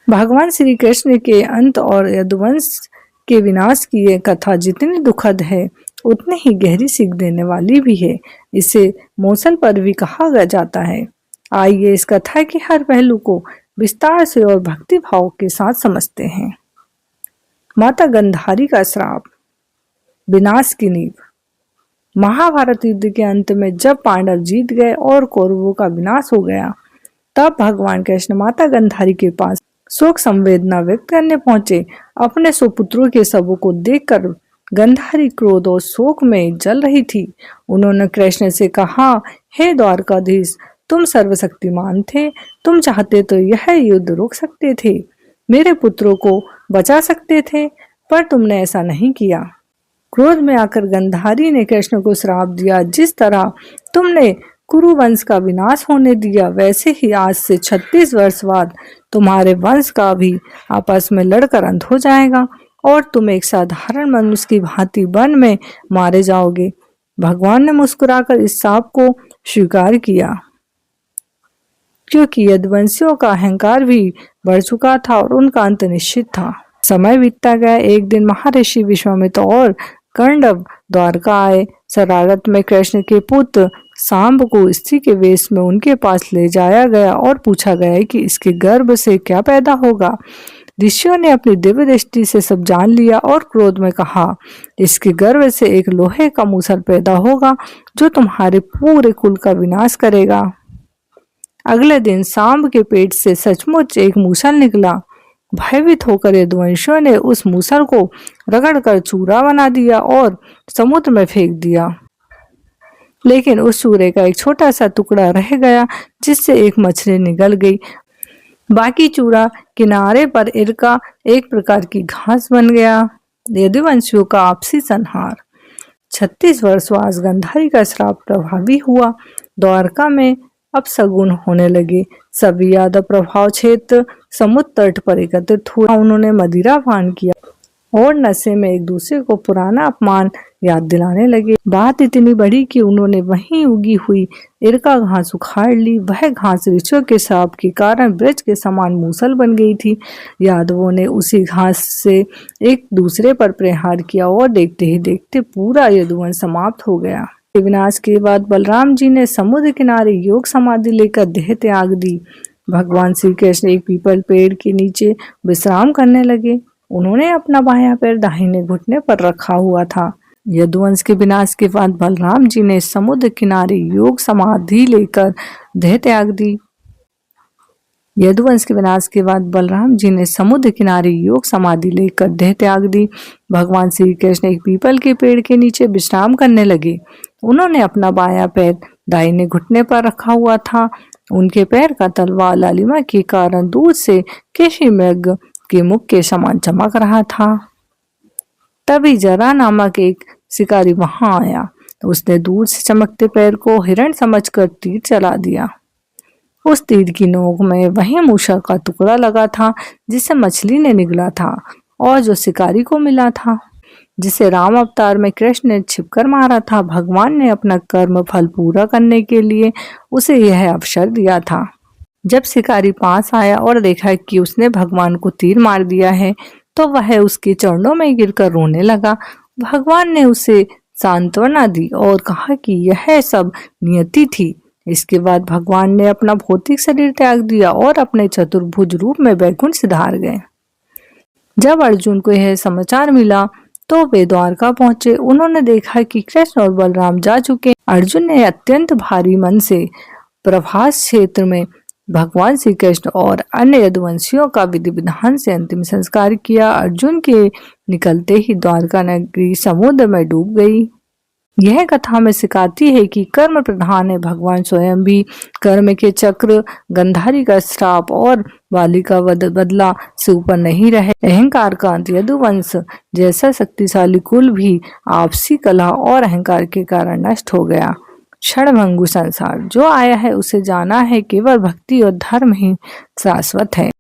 भगवान श्री कृष्ण के अंत और यदुवंश के विनाश की यह कथा जितनी दुखद है उतनी ही गहरी सीख देने वाली भी है। इसे मौसल पर भी कहा जाता है। आइए इस कथा के हर पहलू को विस्तार से और भक्ति भाव के साथ समझते हैं। माता गंधारी का श्राप, विनाश की नींव। महाभारत युद्ध के अंत में जब पांडव जीत गए और कौरवों का विनाश हो गया, तब भगवान कृष्ण माता गंधारी के पास शोक संवेदना व्यक्त करने पहुंचे। अपने सुपुत्रों के शवों को देखकर गंधारी क्रोध और शोक में जल रही थी। उन्होंने कृष्ण से कहा, हे द्वारकाधीश, तुम सर्वशक्तिमान थे, तुम चाहते तो यह युद्ध रोक सकते थे, मेरे पुत्रों को बचा सकते थे, पर तुमने ऐसा नहीं किया। क्रोध में आकर गंधारी ने कृष्ण को श्राप दिया, जिस तरह तुमने कुरु वंश का विनाश होने दिया, वैसे ही आज से 36 वर्ष बाद तुम्हारे वंश का भी आपस में लड़कर अंत हो जाएगा और तुम एक साधारण मनुष्य की भांति वन में मारे जाओगे। भगवान ने मुस्कुराकर इस शाप को स्वीकार किया, क्योंकि यदुवंशियों का अहंकार भी बढ़ चुका था और उनका अंत निश्चित था। समय बीतता गया। एक दिन महर्षि विश्वामित्र और कर्णव द्वारका आए। शरारत में कृष्ण के पुत्र सांब को स्त्री के वेश में उनके पास ले जाया गया और पूछा गया कि इसके गर्भ से क्या पैदा होगा। ऋषियों ने अपनी दिव्य दृष्टि से सब जान लिया और क्रोध में कहा, इसके गर्भ से एक लोहे का मूसल पैदा होगा जो तुम्हारे पूरे कुल का विनाश करेगा। अगले दिन सांब के पेट से सचमुच एक मूसल निकला। भयभीत होकर यदुवंशियों ने उस मूसल को रगड़कर चूरा बना दिया और समुद्र में फेंक दिया। लेकिन उस चूरे का एक छोटा सा टुकड़ा रह गया, जिससे एक मछली निगल गई। बाकी चूरा किनारे पर इरका एक प्रकार की घास बन गया। यदुवंशियों का आपसी संहार। 36 वर्ष बाद गंधारी का श्राप प्रभावी हुआ। द्वारका में अपशगुन होने लगे। सभी यादव प्रभाव क्षेत्र समुद्र तट पर एकत्रित हुए। उन्होंने मदिरा पान किया और नशे में एक दूसरे को पुराना अपमान याद दिलाने लगे। बात इतनी बड़ी कि उन्होंने वहीं उगी हुई इरका घास उखाड़ ली। वह घास ऋषियों के शाप के कारण वृक्ष के समान मूसल बन गई थी। यादवों ने उसी घास से एक दूसरे पर प्रहार किया और देखते ही देखते पूरा यदुवंश समाप्त हो गया। विनाश के बाद बलराम जी ने समुद्र किनारे योग समाधि लेकर देह त्याग दी। भगवान श्री कृष्ण एक पीपल पेड़ के नीचे विश्राम करने लगे। उन्होंने अपना बायां पैर दाहिने घुटने पर रखा हुआ था। यदुवंश के विनाश के बाद बलराम जी ने समुद्र किनारे योग समाधि लेकर देह त्याग दी। यदुवंश के विनाश के बाद बलराम जी ने समुद्र किनारे योग समाधि लेकर देह त्याग दी। भगवान श्री कृष्ण एक पीपल के पेड़ के नीचे विश्राम करने लगे। उन्होंने अपना बायां पैर दाहिने घुटने पर रखा हुआ था। उनके पैर का तलवा लालिमा के कारण दूर से केशी मृग के मुख के समान चमक रहा था। तभी जरा नामक एक शिकारी वहां आया। उसने दूर से चमकते पैर को हिरण समझकर तीर चला दिया। उस तीर की नोक में वही मूषक का टुकड़ा लगा था जिसे मछली ने निगला था और जो शिकारी को मिला था, जिसे राम अवतार में कृष्ण ने छिपकर मारा था। भगवान ने अपना कर्म फल पूरा करने के लिए उसे यह अवसर दिया था। जब शिकारी पास आया और देखा कि उसने भगवान को तीर मार दिया है, तो वह उसके चरणों में गिरकर रोने लगा। भगवान ने उसे सांत्वना दी और कहा कि यह सब नियति थी। इसके बाद भगवान ने अपना भौतिक शरीर त्याग दिया और अपने चतुर्भुज रूप में वैकुंठ सिधार गए। जब अर्जुन को यह समाचार मिला तो वे द्वारका पहुंचे। उन्होंने देखा कि कृष्ण और बलराम जा चुके। अर्जुन ने अत्यंत भारी मन से प्रभास क्षेत्र में भगवान श्री कृष्ण और अन्य यदुवंशियों का विधि विधान से अंतिम संस्कार किया। अर्जुन के निकलते ही द्वारका नगरी समुद्र में डूब गई। यह कथा हमें सिखाती है कि कर्म प्रधान है। भगवान स्वयं भी कर्म के चक्र, गंधारी का श्राप और वाली का बदला से ऊपर नहीं रहे। अहंकार का अंत। यदुवंश जैसा शक्तिशाली कुल भी आपसी कलह और अहंकार के कारण नष्ट हो गया। क्षणभंगुर संसार। जो आया है उसे जाना है, केवल भक्ति और धर्म ही शाश्वत है।